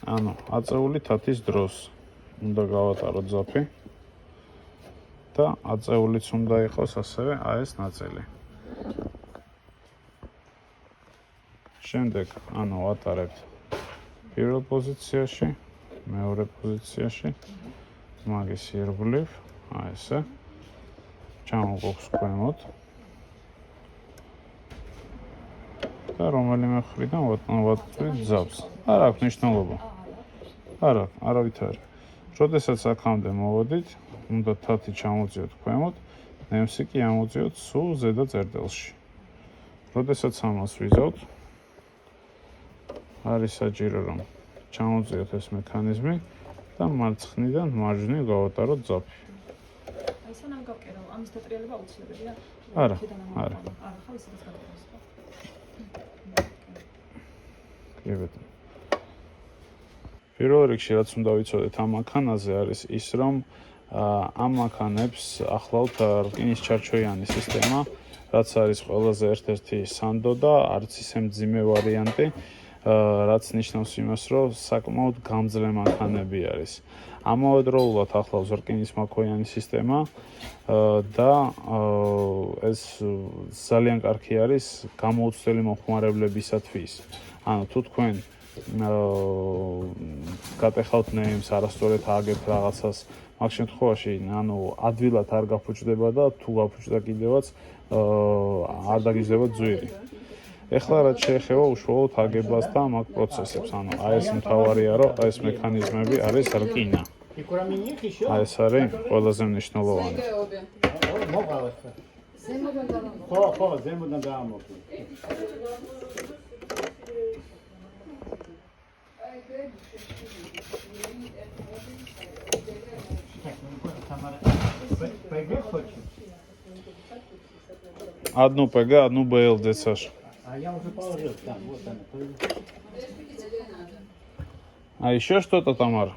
ანუ აწეული თათის დროს უნდა გავატაროთ ძაფი და აწეულიც უნდა იყოს ასევე ეს ნაწილი. შემდეგ ანუ ვატარებთ პირველ პოზიციაში, მეორე პოზიციაში, მაგის ირგვლივ, ესე. ჩამოვყავს ქვემოთ. და რომელიმე მხრიდან ვატვირთ ძაბს. არ აქვს მნიშვნელობა. არავითარი. როდესაც აქამდე მოვოდით, უნდა თათი ჩამოვწიოთ ქვემოთ, ნემსი კი ამოვწიოთ სულ ზედა წერტილში. როდესაც ამას ვიზავთ, არის საჭირო რომ ჩამოვწიოთ ეს მექანიზმი და მარცხნიდან მარჯვნივ გავატაროთ ძაფი. აი სანამ გავკერავ, ამის დატრიალება აუცილებელია? არა. არა, ხო ისედაც გადაგავს. კი ბატონო. პირველ რიგში რაც უნდა ვიცოდეთ ამ მანქანაზე არის ის რომ ამ მანქანებს ახლავთ რკინის ჩარჩოიანი სისტემა, რაც არის ყველაზე ერთ-ერთი სანდო და არც ისე მძიმე ვარიანტი, რაც ნიშნავს იმას, რომ საკმაოდ გამძლე მანქანები არის. ამავდროულად ახლავს რკინის მაქოიანი სისტემა და ეს ძალიან კარგი არის გამოუცდელი მომხმარებლებისათვის. ანუ თუ თქვენ გატეხავთ ნეიმს, არასწორად ააგებთ რაღაცას, მაგ შემთხვევაში, ანუ ადვილად არ გაფუჭდება და თუ გაფუჭდა კიდევაც არ დაგიჟდება ძვირი. ეხლა რაც შეეხება უშუალოდ აგებას და მაგ პროცესებს, ანუ აი ეს მთავარია, რომ ეს მექანიზმები არის რკინა. აი ეს არის ყველაზე მნიშვნელოვანი. ხო, ზემოდან დაამოკლე. Одну ПГ, одну БЛД, Саш. А я уже положил там, вот она. А еще что-то, Тамара?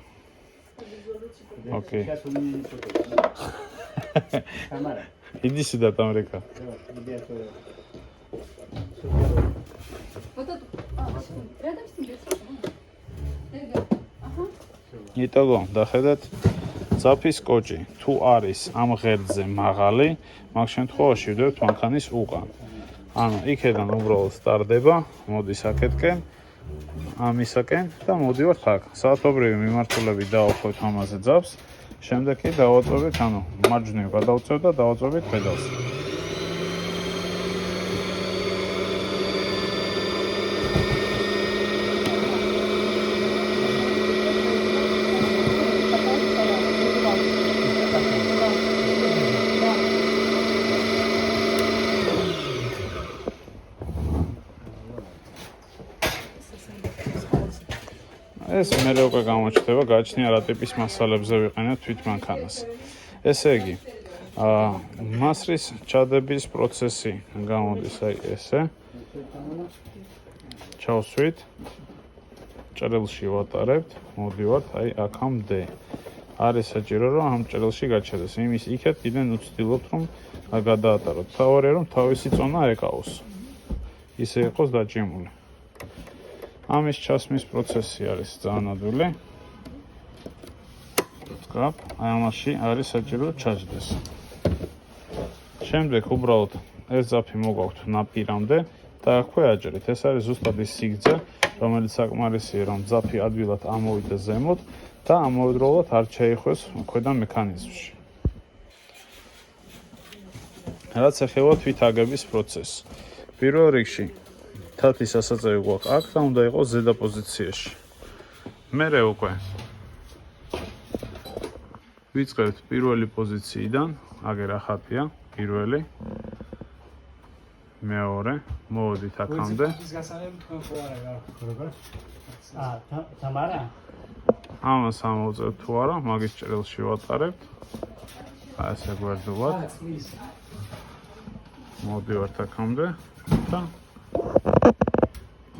Окей. Сейчас у меня не тут. Тамара. Иди сюда, Тамрика. Иди отсюда. Вот тут. Рядом с ним. Ага. იტოგო, დახედეთ, ძაფის კოჭი თუ არის ამ ღერძზე მაღალი, მაგ შემთხვევაში ვდევთ მანქანის უყან. ანუ იქედან უბრალოდ სტარდება, მოდის აქეთკენ, ამისაკენ და მოდივართ აქ. საათობრივი მიმართულებით დავახვევთ ამაზე ძაფს, შემდეგ კი დავაწვევით, ანუ მარჯვნივ გადავწევთ და დავაწვევით პედალს. ეს მერე უკვე გამოჩნდება, გააჩნია რა ტიპის მასალებზე ვიყენებთ თვით მანქანას. ესე იგი, მასრის ჩადების პროცესი გამოდის აი ესე. ჩავსვით, ჭრილში ვატარებთ, მოდივართ აი აქამდე. არის საჭირო რომ ამ ჭრილში გაჩერდეს. იმის იქეთ კიდე ვცდილობთ რომ გადაატაროთ. თავარია რომ თავისი წონა ეკავოს. ისე იყოს დაჭიმული. ამის ჩასმის პროცესი არის ძალიან ადვილი. კაპ, აი ამაში არის საჭირო ჩაჯდეს. შემდეგ უბრალოდ ეს ძაფი მოგვაქვთ ნაპირამდე და აქვე აჭრით. ეს არის ზუსტად ის სიგრძე, რომელიც საკმარისია რომ ძაფი ადვილად ამოვიდეს ზემოთ და ამავდროულად არ შეიხვეს ქვედა მექანიზმში. რაც ეხება თვით აგების პროცესს. პირველ რიგში თათის ასაწევი გვაქვს აქ და უნდა იყოს ზედა პოზიციაში. მერე უკვე ვიწყებთ პირველი პოზიციიდან, აგერ ახალია, პირველი, მეორე, მოვოდით აქამდე. Тамара? ამას ამოვწევთ თუ არა, მაგის ჭრილში ვატარებთ. აი ესე გვერდულად. მოდივართ აქამდე და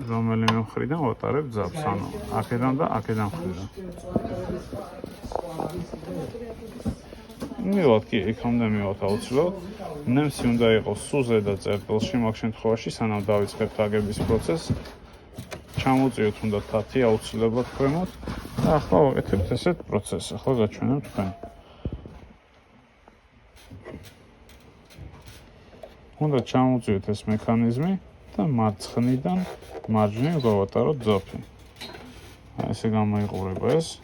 რომელიმე მხრიდან ვატარებ ძაბს, ანუ აქედან და აქედან მხრიდან. მივად კი, იქამდე მივად აუცილებლად. ნემსი უნდა იყოს სულ ზედა წერტილში, მაგ შემთხვევაში, სანამ დავიწყებთ აგების პროცესს, ჩამოწიოთ უნდა თათი აუცილებლად ქვემოთ და ახლა ვაკეთებთ ესეთ პროცესს. ახლა გაჩვენებთ თქვენ. უნდა ჩამოწიოთ ეს მექანიზმი და მარცხნიდან მარჯვნივ გავატაროთ ძაფი. ესე გამოიყურება ეს.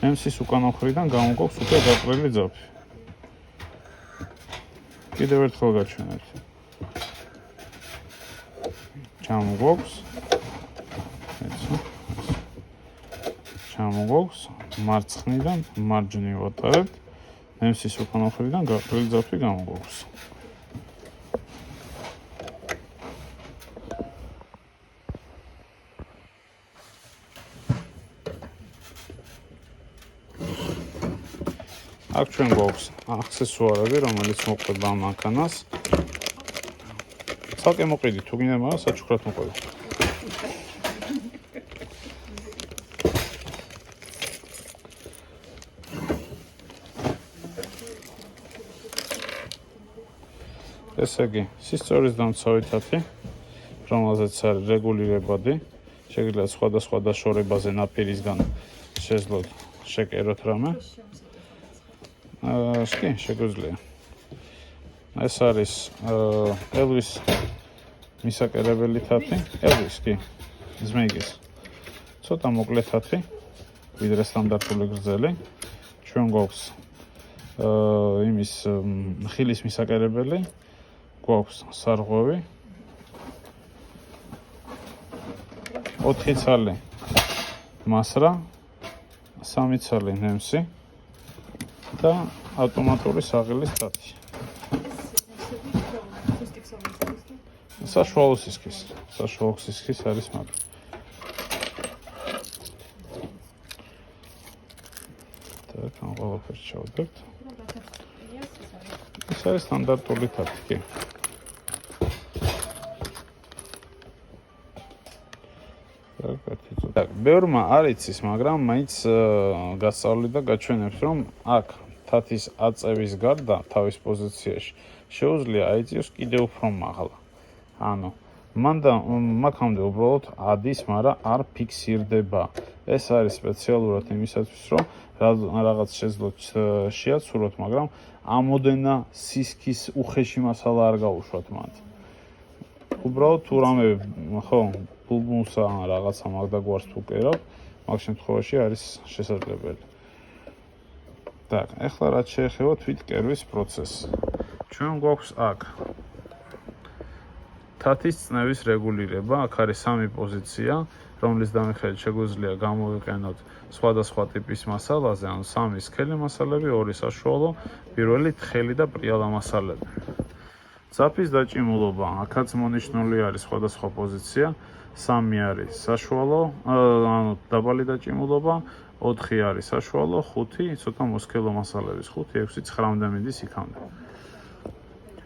MC-ს უკანა მხრიდან გამოგვაქვს უკვე გაყრილი ძაფი. კიდევ ერთხელ გაჩვენებთ. ჩამოგვაქვს. ჩამოგვაქვს მარცხნიდან მარჯვნივ ვატარებთ. MC-ს უკანა მხრიდან გაყრილი ძაფი გამოგვაქვს. აქ ჩვენ გვაქვს აქსესუარები, რომელიც მოყვება ამ მანქანას. ცალკე მოყიდით, თუ გინდა, მაგრამ საჩუქრად მოყვება. ესე იგი, სისწორის დამცავი თათი, რომელზეც არის რეგულირებადი, შეგიძლიათ სხვადასხვა დაშორებაზე ნაპირისგან შეძლოთ შეკეროთ რამე. კი, შეგვიძლია. ეს არის ელვის მისაკერებელი თათი. ელვის, კი, ზმეიგის. ცოტა მოკლე თათი, ვიდრე სტანდარტული გრძელი. ჩვენ გვაქვს იმის ხილის მისაკერებელი, გვაქვს სარღვევი. 4 ცალი მასრა, 3 ცალი ნემსი. და ავტომატური საღილის თათი. საშუალო სისქის. საშუალო სისქის არის მაგ. так, ამ ყველაფერს ჩავდებთ. ეს არის სტანდარტული თათი, კი. так, ბევრმა არ იცის, მაგრამ მაინც გასწავლი და გაჩვენებს, რომ აქ თათის აწევის გარდა თავის პოზიციაში შეუძლია აიწიოს კიდევ უფრო მაღლა. ანუ მაქამდე უბრალოდ ადის, მაგრამ არ ფიქსირდება. ეს არის სპეციალურად იმისათვის, რომ რაღაც შეძლოთ შეაცუროთ, მაგრამ ამოდენა სისქის უხეში მასალა არ გაუშვათ მათ. უბრალოდ თუ რამე ხო ბულბულსა რაღაცა მაგ და გვარს თუ კერავ, მაგ შემთხვევაში არის შესაძლებელი. так, ახლა რაც შეეხება თვითკერვის პროცესს. ჩვენ გვაქვს აქ თათის წნევის რეგულირება, აქ არის 3 პოზიცია, რომლის დამიხებით შეგვიძლია გამოვიყენოთ სხვადასხვა ტიპის მასალაზე, ანუ 3 სქელი მასალები, 2 საშუალო, პირველი თხელი და პრიალა მასალები. ძაფის დაჭიმულობა, აქაც მონიშნული არის სხვადასხვა პოზიცია, 3 არის საშუალო, ანუ დაბალი დაჭიმულობა, 4 არის საშუალო, 5 ცოტა მოსქელო მასალების, 5, 6, 9-მდე მიდის იქამდე.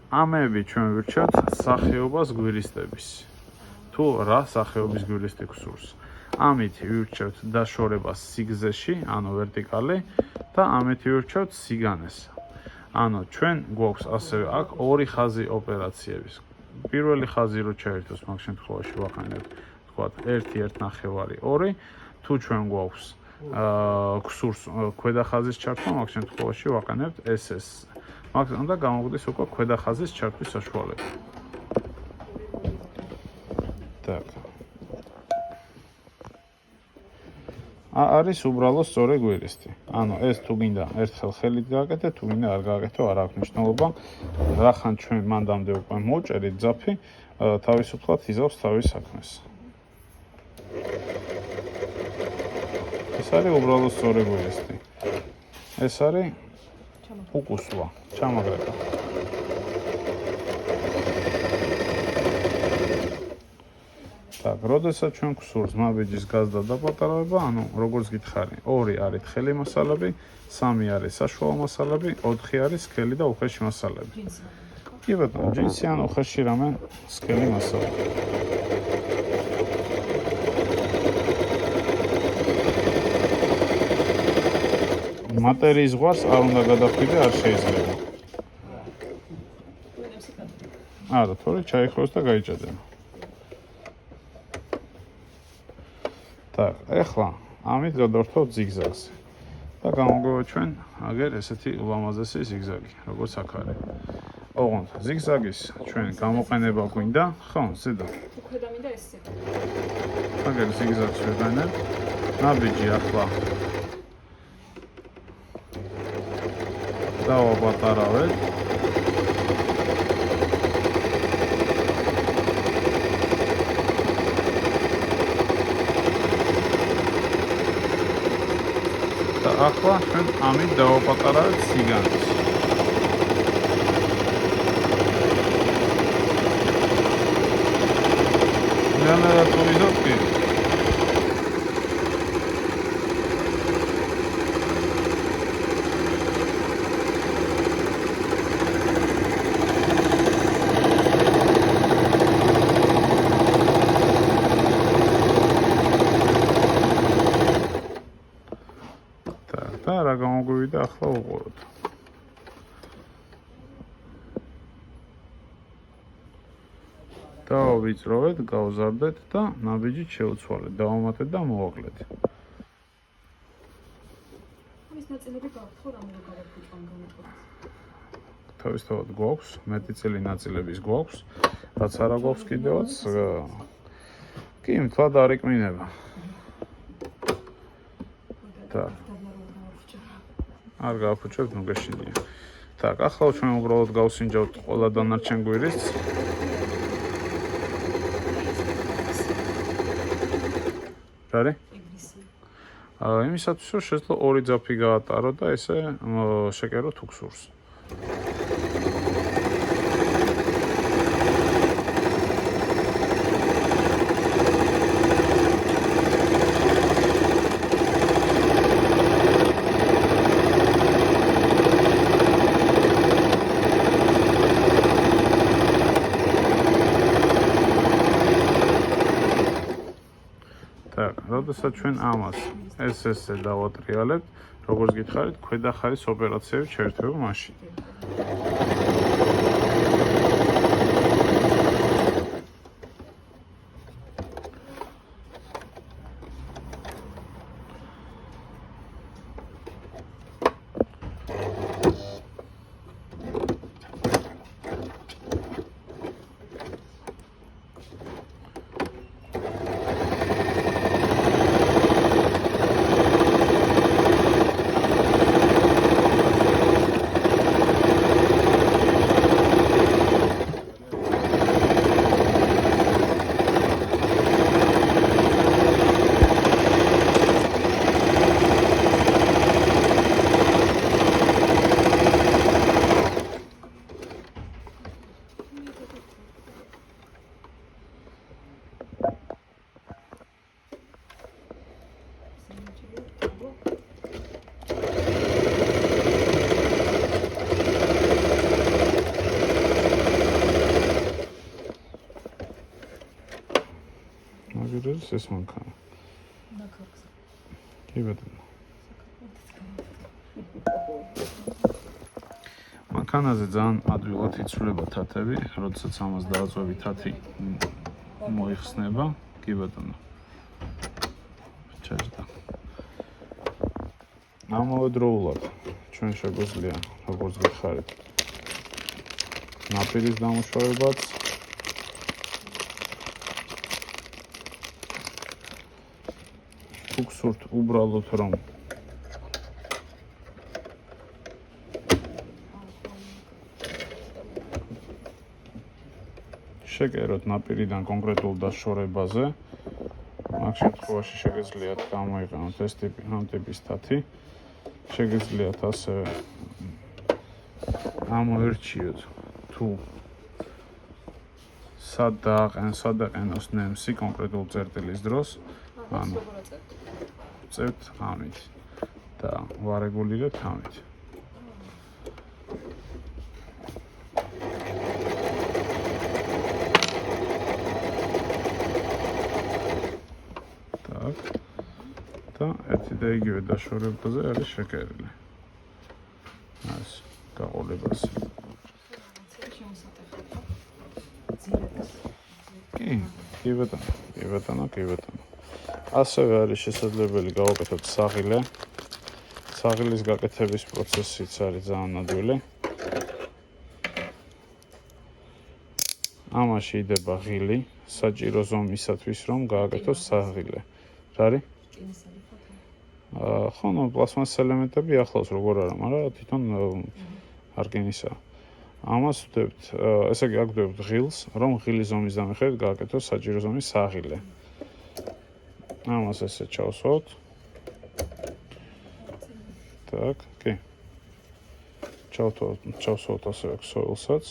ამები ჩვენ ვირჩევთ სახეობას გვირისტების. თუ რა სახეობის გვირისტი გსურს. ამით ვირჩევთ დაშორებას სიგზეში, ანუ ვერტიკალი და ამით ვირჩევთ სიგანეს. ანუ ჩვენ გვაქვს ასევე აქ 2 ხაზი ოპერაციების. პირველი ხაზი რო ჩაერთოს, მაგ შემთხვევაში ვაყენებთ, თქვათ 1.5, 2. თუ ჩვენ გვაქვს გსურს ქვედა ხაზის ჩართვა, მაგ შემთხვევაში ვაყენებთ SS. მაგან და გამოგვდის უკვე ქვედა ხაზის ჩართვის საშუალება. так. არის უბრალოდ სწორი გვირისტი. ანუ ეს თუ გინდა ერთხელ ხელით გააკეთეთ, თუ გინდა არ გააკეთო, არ აქვს მნიშვნელობა. რახან ჩვენ მანდამდე უკვე მოვჭერით ძაფი, თავისუფლად იზავს თავის საქმეს. ეს არის უბრალოდ სწორი გვირისტი. ეს არის უკუსვა, ჩამაგრება. так, როდესაც ჩვენ გვსურს მაბიჯის გაზდა და პატარავება, ანუ როგორც გითხარი, 2 არის თხელი მასალები, 3 არის საშუალო მასალები, 4 არის სქელი და უხეში მასალები. კი ბატონო, ჯინსი ან უხეში რამე სქელი მასალა. მატერიის ზღვარს არ უნდა გადახვიდე, არ შეიძლება. არა, თორე ჩაიხროს და გაიჭადე. Так, ეხლა ამით გადავერთავთ ზიგზაგზე. და გამოგვივა ჩვენ აგერ ესეთი ულამაზესი ზიგზაგი, როგორც აქ არის. ოღონდ ზიგზაგის ჩვენ გამოყენება გვინდა, ხო, ზედა. უქვე მინდა ეს ზედა. აგერ ზიგზაგს ვიყენებ. ნაბიჯი ახლა დავაპატარავეთ. და ახლა ჩვენ ამით დავაპატარავეთ სიგანეს. ნანადა თუიზოფი. და რა გამოგვივიდა ახლა უყუროთ. დავავიწროვეთ, გავზარდეთ და ნაბიჯით შევცვალეთ, დავამატეთ და მოვაკლეთ. ამის ნაწილები გაქვთ ხო რამე რო გავაფუჭვამ განაცხადოს. თავისთავად გვაქვს, მეტიწილი ნაწილების გვაქვს, რაც არა გვაქვს კიდევაც, კი, მთლად არ იკმინება. Так. არ გავაფუჭებთ, ნუ გეშინია. Так, ახლა ჩვენ უბრალოდ გავსინჯავთ ყველა დანარჩენ გვირიც. რა არის? იმისათვის, რომ შეძლო ორი ძაფი გაატარო და ესე შეკეროთ უქსურს. როდესაც ჩვენ ამას ესე დავატრიალებთ, როგორც გითხარით, ქვედა ხარის ოპერაციები ჩაერთვება მაშინ. ეს მანქანა. კი ბატონო. მანქანაზე ძალიან ადვილად იცვლება თათები, როდესაც ამას დააწვევი თათი მოიხსნება. კი ბატონო. ჩაჯდა. ამავდროულად ჩვენ შეგვიძლია, როგორც გითხარით, ნაპირის დამუშავებაც უქსურთ უბრალოდ რომ შეკეროთ ნაპირიდან კონკრეტულ დაშორებაზე. მაგ შემთხვევაში შეგეძლიათ გამოიყენოთ ეს ტიპი, ამ ტიპის თათი. შეგეძლიათ ასევე ამოერჩიოთ თუ სად დააყენოს ნემსი კონკრეტულ წერტილის დროს. ანუ წევთ ამით და ვარეგულირებთ ამით. Так. და ერთი და იგივე დაშორებაზე არის შეკერილი. ეს გაყოლებაზე. კი ბატონო. ასევე არის შესაძლებელი გავაკეთოთ საღილე. საღილის გაკეთების პროცესიც არის ძალიან ადვილი. ამაში იდება ღილი, საჭირო ზომისათვის, რომ გააკეთოს საღილე. რა არის? რკინისები ხო? ხო, ნუ პლასმას ელემენტები ახლავს როგორ არა, მაგრამ თვითონ არკინისაა. ამას ვდებთ, ესე იგი აქ ვდებთ ღილს, რომ ღილის ზომის დამეხებით გააკეთოს საჭირო ზომის საღილე. ამას ესე ჩავსვათ. Так, კი. ჩავსვათ ასევე ქსოვილსაც.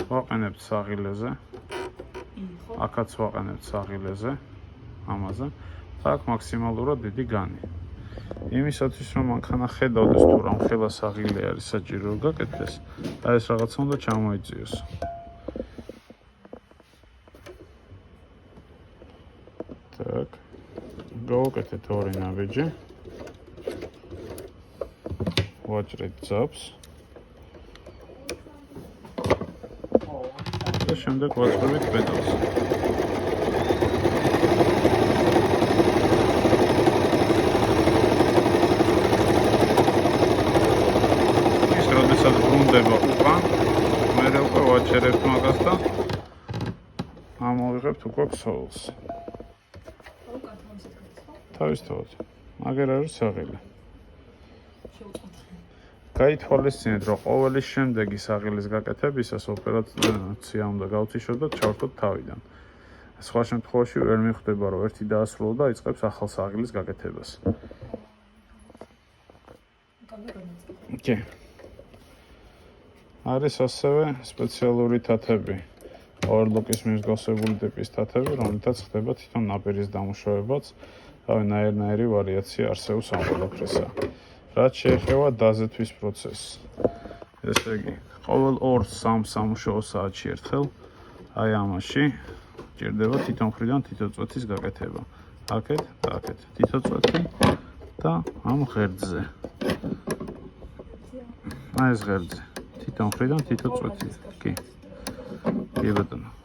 ვაყენებთ საღილეზე. აქაც ვაყენებთ საღილეზე. ამაზე. так მაქსიმალურად დიდი განი. იმისათვის რომ მანქანა ხედავდეს თუ რა ხელა საღილე არის საჭირო რომ გაკეთდეს, და ეს რაღაცა უნდა ჩამოიწიოს. так გავუკეთეთ ორი ნაბიჯი. ვაჭრეთ ძაბს. და შემდეგ ვაჭრებით პედალს. ბრუნდება უკან, მერე უკვე ვაჩერებთ მაგას და ამოვიღებთ უკვე ქსოვილს. უკან თამაშით ხო? თავისთავად. მაგერ არის საღილე. შევუწყოთ. გაითვალისწინეთ, რომ ყოველი შემდეგი საღილის გაკეთებისას ოპერაცია უნდა გავთიშოთ და ჩავთოთ თავიდან. სხვა შემთხვევაში ვერ მიხვდება, რომ ერთი დაასრულო და იწყებს ახალ საღილის გაკეთებას. კი. არის ასევე სპეციალური თათები, overlock-ის მსგავსებული ტიპის თათები, რომლითაც ხდება თვითონ ნაპირის დამუშავებაც, რავი, ნაირ-ნაირი ვარიაცია არსებობს ამ ყველაფრისა. რაც შეეხება დაზეთვის პროცესს. ესე იგი, ყოველ 2-3 სამუშაო საათში ერთხელ, აი ამაში ჭირდება თითო მხრიდან თითო წვეთის გაკეთება. აქეთ და აქეთ თითო წვეთი და ამ ღერძზე. აი ეს ღერძზე. თითო მხრიდან თითო წვეთი. კი. კი ბატონო.